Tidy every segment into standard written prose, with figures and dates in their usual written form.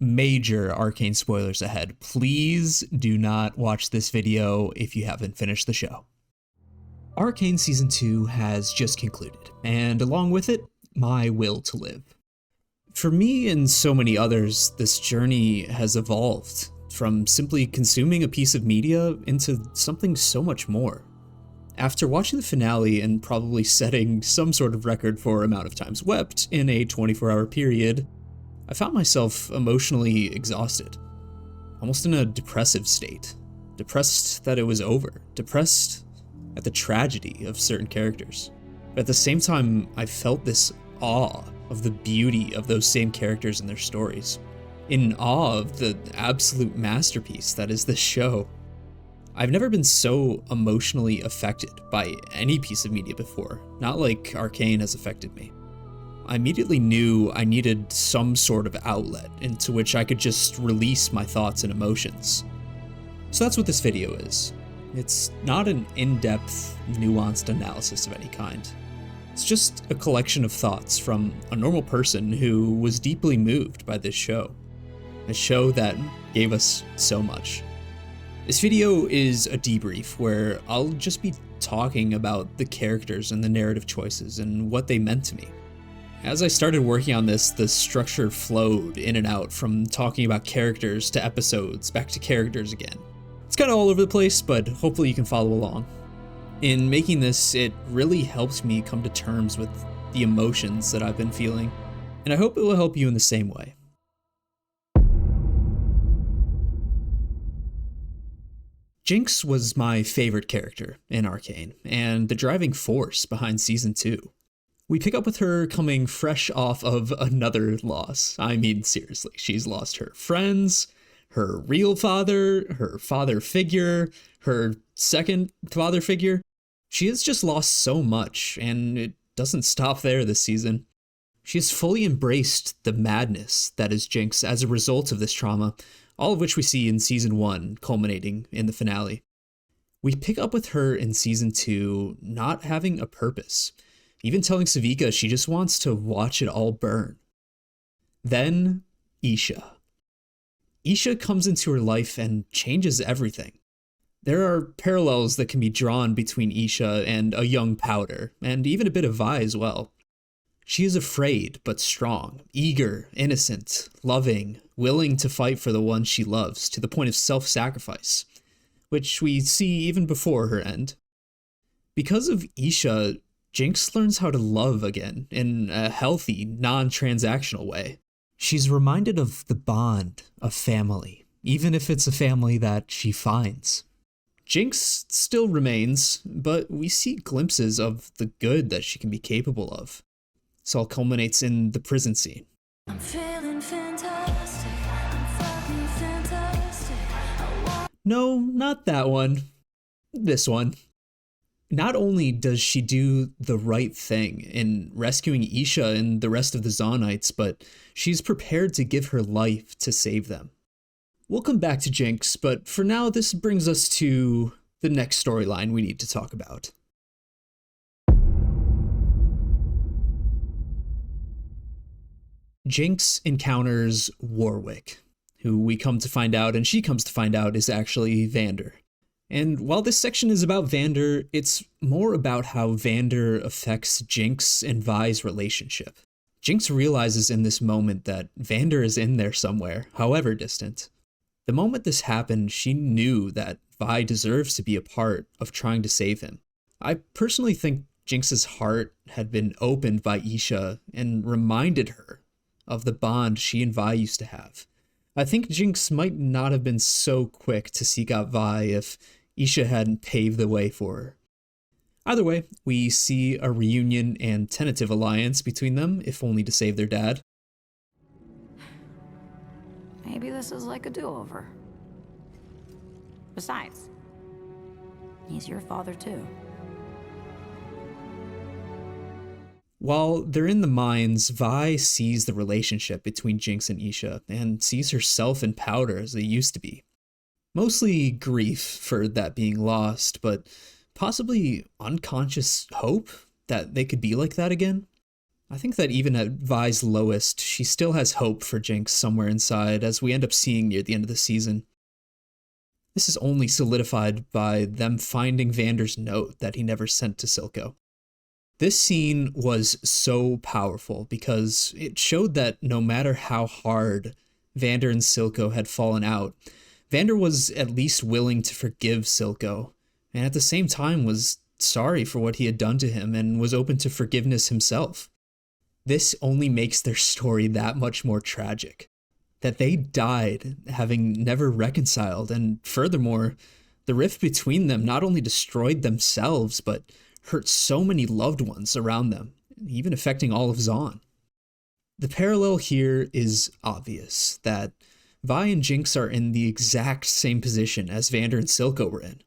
Major Arcane spoilers ahead. Please do not watch this video if you haven't finished the show. Arcane Season 2 has just concluded, and along with it, my will to live. For me and so many others, this journey has evolved from simply consuming a piece of media into something so much more. After watching the finale and probably setting some sort of record for amount of times wept in a 24-hour period, I found myself emotionally exhausted, almost in a depressive state. Depressed that it was over, depressed at the tragedy of certain characters. But at the same time, I felt this awe of the beauty of those same characters and their stories, in awe of the absolute masterpiece that is this show. I've never been so emotionally affected by any piece of media before, not like Arcane has affected me. I immediately knew I needed some sort of outlet into which I could just release my thoughts and emotions. So that's what this video is. It's not an in-depth, nuanced analysis of any kind. It's just a collection of thoughts from a normal person who was deeply moved by this show. A show that gave us so much. This video is a debrief where I'll just be talking about the characters and the narrative choices and what they meant to me. As I started working on this, the structure flowed in and out from talking about characters to episodes, back to characters again. It's kind of all over the place, but hopefully you can follow along. In making this, it really helped me come to terms with the emotions that I've been feeling, and I hope it will help you in the same way. Jinx was my favorite character in Arcane, and the driving force behind Season 2. We pick up with her coming fresh off of another loss. I mean, seriously, she's lost her friends, her real father, her father figure, her second father figure. She has just lost so much, and it doesn't stop there this season. She has fully embraced the madness that is Jinx as a result of this trauma, all of which we see in Season 1, culminating in the finale. We pick up with her in Season 2 not having a purpose, even telling Savika she just wants to watch it all burn. Then, Isha. Isha comes into her life and changes everything. There are parallels that can be drawn between Isha and a young Powder, and even a bit of Vi as well. She is afraid but strong, eager, innocent, loving, willing to fight for the one she loves to the point of self-sacrifice, which we see even before her end. Because of Isha, Jinx learns how to love again in a healthy, non-transactional way. She's reminded of the bond of family, even if it's a family that she finds. Jinx still remains, but we see glimpses of the good that she can be capable of. This all culminates in the prison scene. I'm feeling fantastic. I'm fucking fantastic. No, not that one. This one. Not only does she do the right thing in rescuing Isha and the rest of the Zonites, but she's prepared to give her life to save them. We'll come back to Jinx, but for now this brings us to the next storyline we need to talk about. Jinx encounters Warwick, who we come to find out, and she comes to find out, is actually Vander. And while this section is about Vander, it's more about how Vander affects Jinx and Vi's relationship. Jinx realizes in this moment that Vander is in there somewhere, however distant. The moment this happened, she knew that Vi deserves to be a part of trying to save him. I personally think Jinx's heart had been opened by Isha and reminded her of the bond she and Vi used to have. I think Jinx might not have been so quick to seek out Vi if Isha hadn't paved the way for her. Either way, we see a reunion and tentative alliance between them, if only to save their dad. Maybe this is like a do-over. Besides, he's your father too. While they're in the mines, Vi sees the relationship between Jinx and Isha, and sees herself and Powder as they used to be. Mostly grief for that being lost, but possibly unconscious hope that they could be like that again. I think that even at Vi's lowest, she still has hope for Jinx somewhere inside, as we end up seeing near the end of the season. This is only solidified by them finding Vander's note that he never sent to Silco. This scene was so powerful because it showed that no matter how hard Vander and Silco had fallen out, Vander was at least willing to forgive Silco, and at the same time was sorry for what he had done to him and was open to forgiveness himself. This only makes their story that much more tragic. That they died having never reconciled, and furthermore, the rift between them not only destroyed themselves, but hurt so many loved ones around them, even affecting all of Zaun. The parallel here is obvious, that Vi and Jinx are in the exact same position as Vander and Silco were in.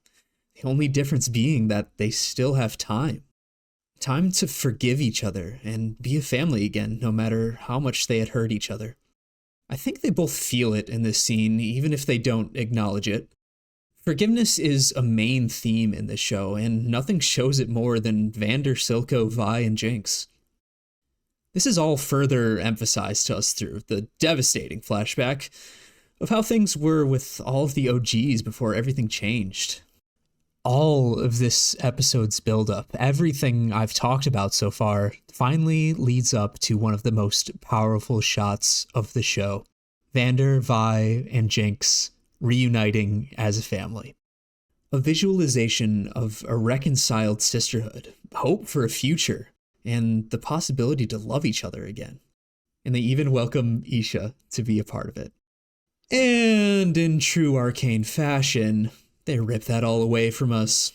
The only difference being that they still have time. Time to forgive each other and be a family again, no matter how much they had hurt each other. I think they both feel it in this scene, even if they don't acknowledge it. Forgiveness is a main theme in this show, and nothing shows it more than Vander, Silco, Vi, and Jinx. This is all further emphasized to us through the devastating flashback of how things were with all of the OGs before everything changed. All of this episode's buildup, everything I've talked about so far, finally leads up to one of the most powerful shots of the show. Vander, Vi, and Jinx reuniting as a family. A visualization of a reconciled sisterhood, hope for a future, and the possibility to love each other again. And they even welcome Isha to be a part of it. And in true Arcane fashion, they rip that all away from us.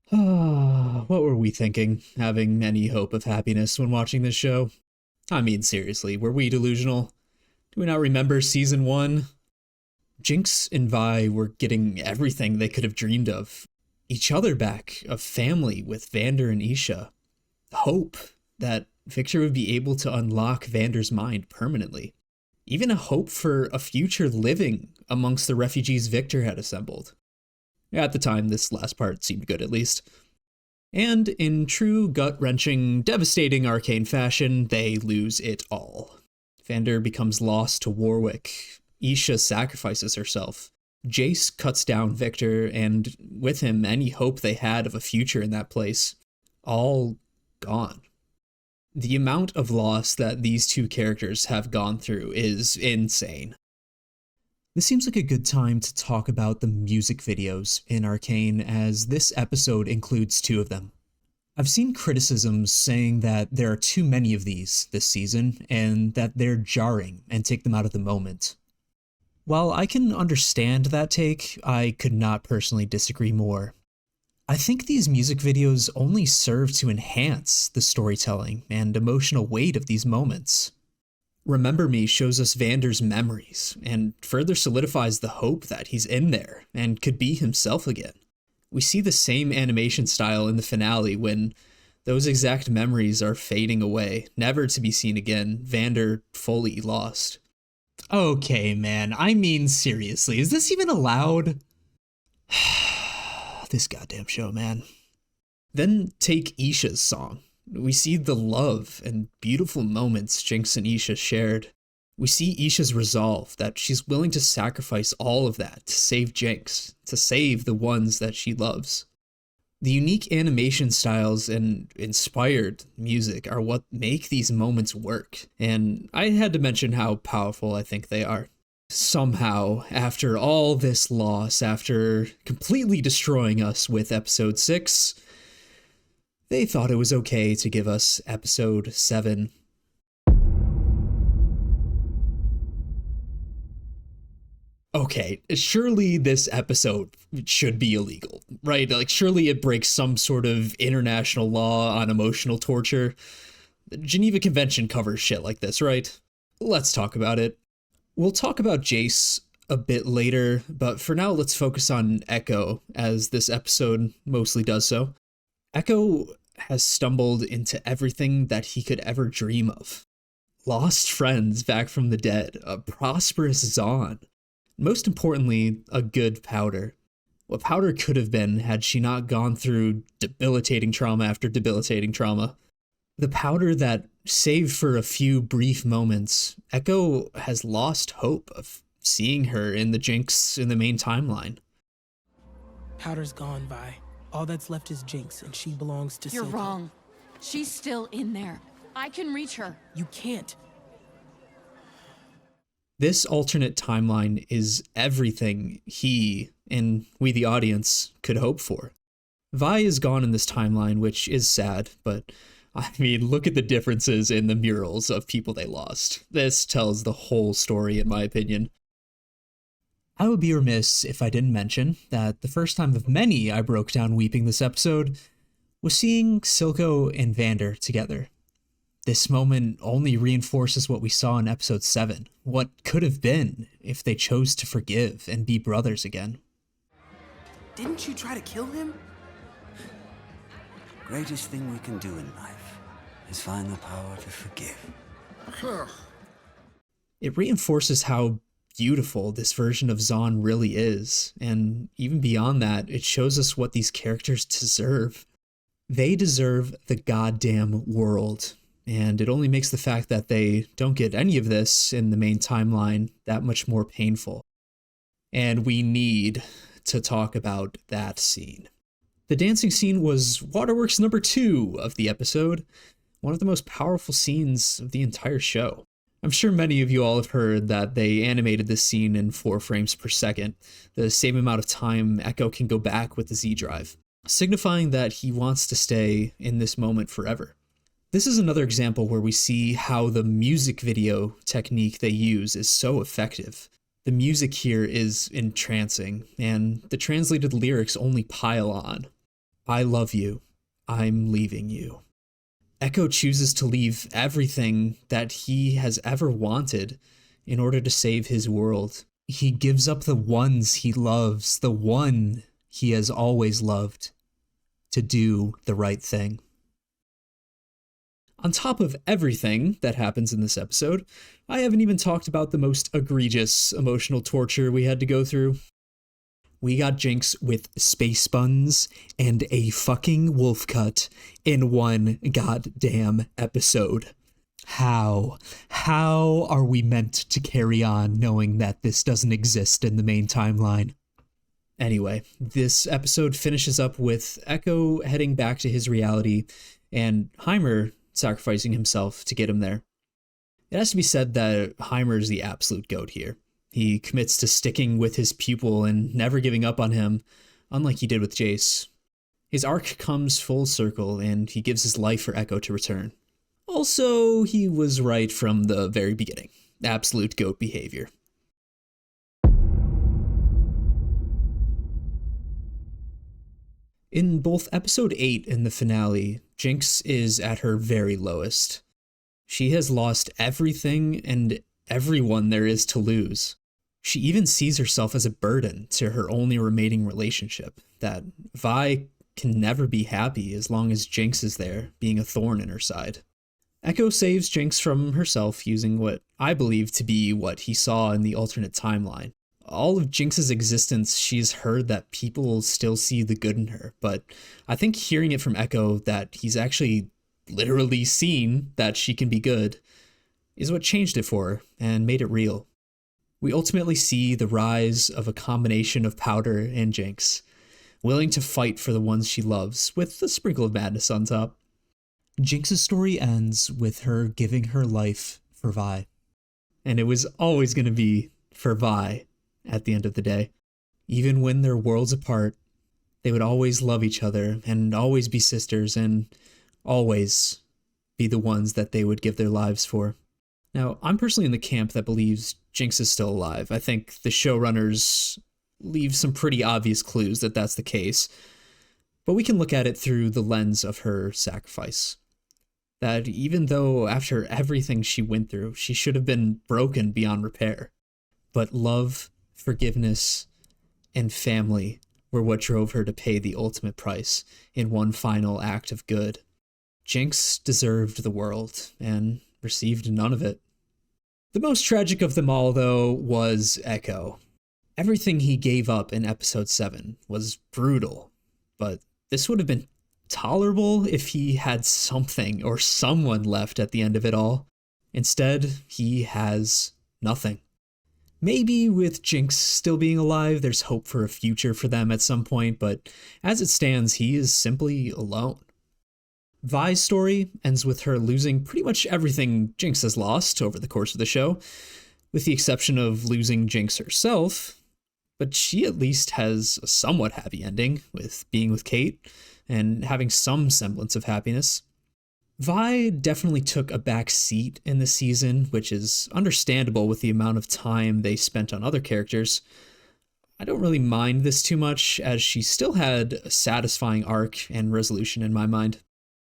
What were we thinking, having any hope of happiness when watching this show? I mean, seriously, were we delusional? Do we not remember season 1? Jinx and Vi were getting everything they could have dreamed of. Each other back, a family with Vander and Isha. Hope that Victor would be able to unlock Vander's mind permanently. Even a hope for a future living amongst the refugees Victor had assembled. At the time, this last part seemed good at least. And in true gut-wrenching, devastating Arcane fashion, they lose it all. Vander becomes lost to Warwick. Isha sacrifices herself. Jace cuts down Victor, and with him, any hope they had of a future in that place. All gone. The amount of loss that these two characters have gone through is insane. This seems like a good time to talk about the music videos in Arcane, as this episode includes 2 of them. I've seen criticisms saying that there are too many of these this season, and that they're jarring and take them out of the moment. While I can understand that take, I could not personally disagree more. I think these music videos only serve to enhance the storytelling and emotional weight of these moments. Remember Me shows us Vander's memories, and further solidifies the hope that he's in there, and could be himself again. We see the same animation style in the finale when those exact memories are fading away, never to be seen again, Vander fully lost. Okay, man, I mean seriously, is this even allowed? This goddamn show, man. Then take Isha's song. We see the love and beautiful moments Jinx and Isha shared. We see Isha's resolve that she's willing to sacrifice all of that to save Jinx, to save the ones that she loves. The unique animation styles and inspired music are what make these moments work, and I had to mention how powerful I think they are. Somehow, after all this loss, after completely destroying us with episode 6, they thought it was okay to give us episode 7. Okay, surely this episode should be illegal, right? Like, surely it breaks some sort of international law on emotional torture. The Geneva Convention covers shit like this, right? Let's talk about it. We'll talk about Jace a bit later, but for now let's focus on Echo, as this episode mostly does so. Echo has stumbled into everything that he could ever dream of. Lost friends back from the dead, a prosperous Zaun. Most importantly, a good powder. what Powder could have been had she not gone through debilitating trauma after debilitating trauma. The Powder that, save for a few brief moments, Echo has lost hope of seeing her in the Jinx in the main timeline. Powder's gone, Vi. All that's left is Jinx, and she belongs to You're Silco. wrong. She's still in there. I can reach her. You can't. This alternate timeline is everything he, and we the audience, could hope for. Vi is gone in this timeline, which is sad, but I mean, look at the differences in the murals of people they lost. This tells the whole story, in my opinion. I would be remiss if I didn't mention that the first time of many I broke down weeping this episode was seeing Silco and Vander together. This moment only reinforces what we saw in episode 7, what could have been if they chose to forgive and be brothers again. Didn't you try to kill him? Greatest thing we can do in life is find the power to forgive. It reinforces how beautiful this version of Zahn really is, and even beyond that, it shows us what these characters deserve. They deserve the goddamn world, and it only makes the fact that they don't get any of this in the main timeline that much more painful. And we need to talk about that scene. The dancing scene was Waterworks number 2 of the episode, one of the most powerful scenes of the entire show. I'm sure many of you all have heard that they animated this scene in 4 frames per second, the same amount of time Echo can go back with the Z drive, signifying that he wants to stay in this moment forever. This is another example where we see how the music video technique they use is so effective. The music here is entrancing, and the translated lyrics only pile on. I love you. I'm leaving you. Echo chooses to leave everything that he has ever wanted in order to save his world. He gives up the ones he loves, the one he has always loved, to do the right thing. On top of everything that happens in this episode, I haven't even talked about the most egregious emotional torture we had to go through. We got Jinx with space buns and a fucking wolf cut in one goddamn episode. How are we meant to carry on knowing that this doesn't exist in the main timeline? Anyway, this episode finishes up with Echo heading back to his reality and Heimer sacrificing himself to get him there. It has to be said that Heimer is the absolute GOAT here. He commits to sticking with his pupil and never giving up on him, unlike he did with Jace. His arc comes full circle, and he gives his life for Echo to return. Also, he was right from the very beginning. Absolute GOAT behavior. In both episode 8 and the finale, Jinx is at her very lowest. She has lost everything and everyone there is to lose. She even sees herself as a burden to her only remaining relationship, that Vi can never be happy as long as Jinx is there, being a thorn in her side. Echo saves Jinx from herself using what I believe to be what he saw in the alternate timeline. All of Jinx's existence, she's heard that people still see the good in her, but I think hearing it from Echo that he's actually literally seen that she can be good is what changed it for her and made it real. We ultimately see the rise of a combination of Powder and Jinx, willing to fight for the ones she loves, with a sprinkle of madness on top. Jinx's story ends with her giving her life for Vi. And it was always going to be for Vi at the end of the day. Even when they're worlds apart, they would always love each other and always be sisters and always be the ones that they would give their lives for. Now, I'm personally in the camp that believes Jinx is still alive. I think the showrunners leave some pretty obvious clues that that's the case, but we can look at it through the lens of her sacrifice. That even though after everything she went through, she should have been broken beyond repair, but love, forgiveness, and family were what drove her to pay the ultimate price in one final act of good. Jinx deserved the world and received none of it. The most tragic of them all, though, was Echo. Everything he gave up in episode 7 was brutal, but this would have been tolerable if he had something or someone left at the end of it all. Instead, he has nothing. Maybe with Jinx still being alive, there's hope for a future for them at some point, but as it stands, he is simply alone. Vi's story ends with her losing pretty much everything Jinx has lost over the course of the show, with the exception of losing Jinx herself, but she at least has a somewhat happy ending with being with Cait and having some semblance of happiness. Vi definitely took a back seat in the season, which is understandable with the amount of time they spent on other characters. I don't really mind this too much, as she still had a satisfying arc and resolution in my mind.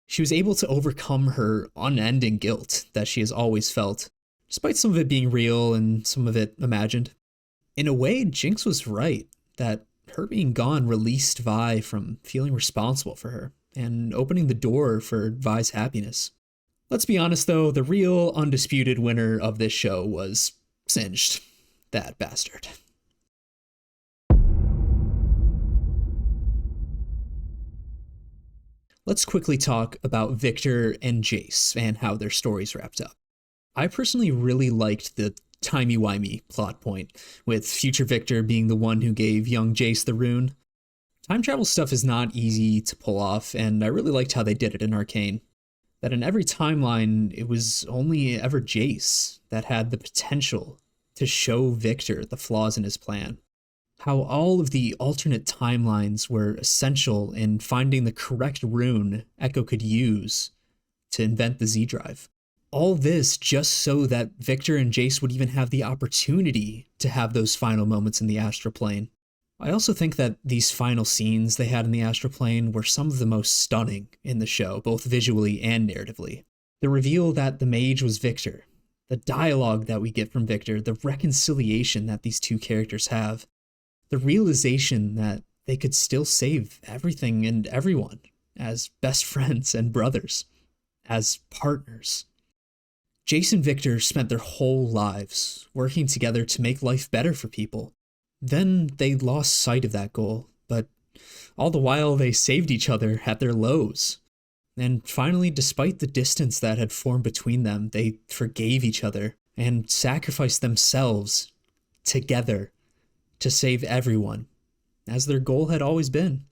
She was able to overcome her unending guilt that she has always felt, despite some of it being real and some of it imagined. In a way, Jinx was right, that her being gone released Vi from feeling responsible for her, and opening the door for Vi's happiness. Let's be honest though, the real undisputed winner of this show was Singed, that bastard. Let's quickly talk about Victor and Jace and how their stories wrapped up. I personally really liked the timey-wimey plot point, with future Victor being the one who gave young Jace the rune. Time travel stuff is not easy to pull off, and I really liked how they did it in Arcane. That in every timeline, it was only ever Jace that had the potential to show Victor the flaws in his plan. How all of the alternate timelines were essential in finding the correct rune Echo could use to invent the Z-Drive. All this just so that Victor and Jace would even have the opportunity to have those final moments in the astral plane. I also think that these final scenes they had in the astral plane were some of the most stunning in the show, both visually and narratively. The reveal that the mage was Victor, the dialogue that we get from Victor, the reconciliation that these two characters have, the realization that they could still save everything and everyone as best friends and brothers, as partners. Jace and Victor spent their whole lives working together to make life better for people. Then they lost sight of that goal, but all the while they saved each other at their lows. And finally, despite the distance that had formed between them, they forgave each other and sacrificed themselves together to save everyone, as their goal had always been.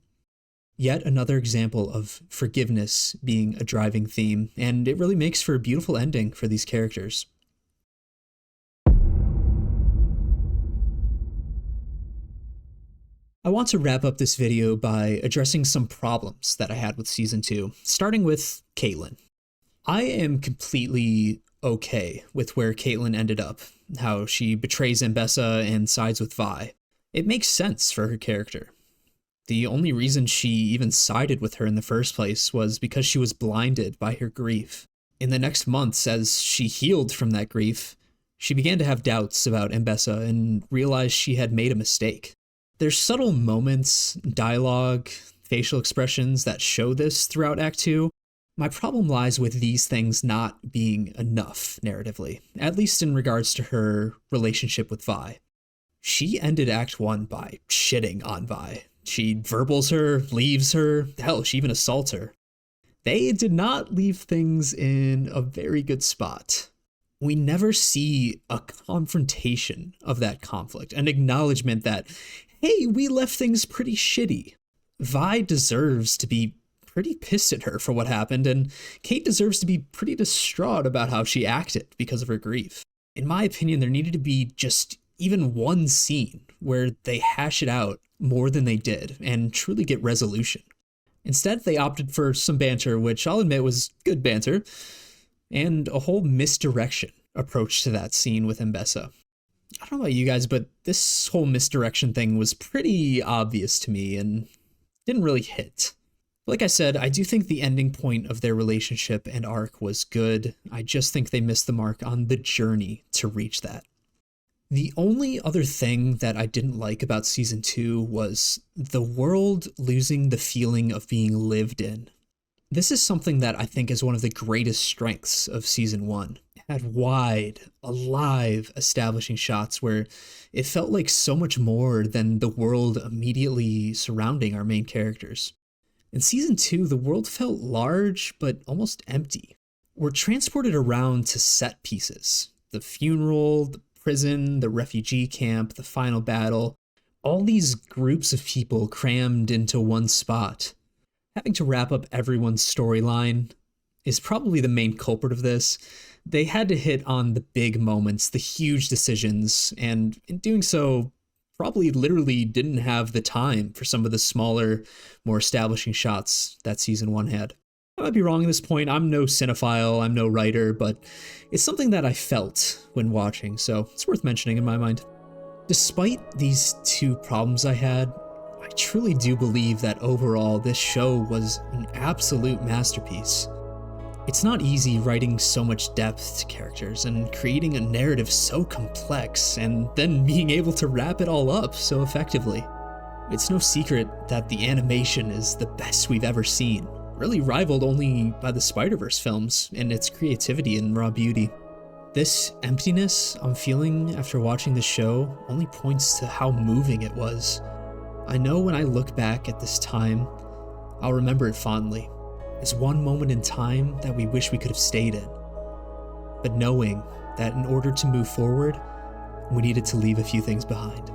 Yet another example of forgiveness being a driving theme, and it really makes for a beautiful ending for these characters. I want to wrap up this video by addressing some problems that I had with Season 2, starting with Caitlyn. I am completely okay with where Caitlyn ended up, how she betrays Ambessa and sides with Vi. It makes sense for her character. The only reason she even sided with her in the first place was because she was blinded by her grief. In the next months, as she healed from that grief, she began to have doubts about Ambessa and realized she had made a mistake. There's subtle moments, dialogue, facial expressions that show this throughout Act 2. My problem lies with these things not being enough narratively, at least in regards to her relationship with Vi. She ended Act 1 by shitting on Vi. She verbals her, leaves her, hell, she even assaults her. They did not leave things in a very good spot. We never see a confrontation of that conflict, an acknowledgement that, hey, we left things pretty shitty. Vi deserves to be pretty pissed at her for what happened, and Cait deserves to be pretty distraught about how she acted because of her grief. In my opinion, there needed to be just even one scene where they hash it out more than they did and truly get resolution. Instead, they opted for some banter, which I'll admit was good banter, and a whole misdirection approach to that scene with Ambessa. I don't know about you guys, but this whole misdirection thing was pretty obvious to me and didn't really hit. Like I said, I do think the ending point of their relationship and arc was good. I just think they missed the mark on the journey to reach that. The only other thing that I didn't like about Season 2 was the world losing the feeling of being lived in. This is something that I think is one of the greatest strengths of Season 1. had wide, alive, establishing shots where it felt like so much more than the world immediately surrounding our main characters. In Season 2, the world felt large but almost empty. We're transported around to set pieces. The funeral, the prison, the refugee camp, the final battle. All these groups of people crammed into one spot. Having to wrap up everyone's storyline is probably the main culprit of this. They had to hit on the big moments, the huge decisions, and in doing so, probably literally didn't have the time for some of the smaller, more establishing shots that Season 1 had. I might be wrong at this point. I'm no cinephile, I'm no writer, but it's something that I felt when watching, so it's worth mentioning in my mind. Despite these two problems I had, I truly do believe that overall this show was an absolute masterpiece. It's not easy writing so much depth to characters and creating a narrative so complex and then being able to wrap it all up so effectively. It's no secret that the animation is the best we've ever seen, really rivaled only by the Spider-Verse films in its creativity and raw beauty. This emptiness I'm feeling after watching the show only points to how moving it was. I know when I look back at this time, I'll remember it fondly. Is one moment in time that we wish we could have stayed in. But knowing that in order to move forward, we needed to leave a few things behind.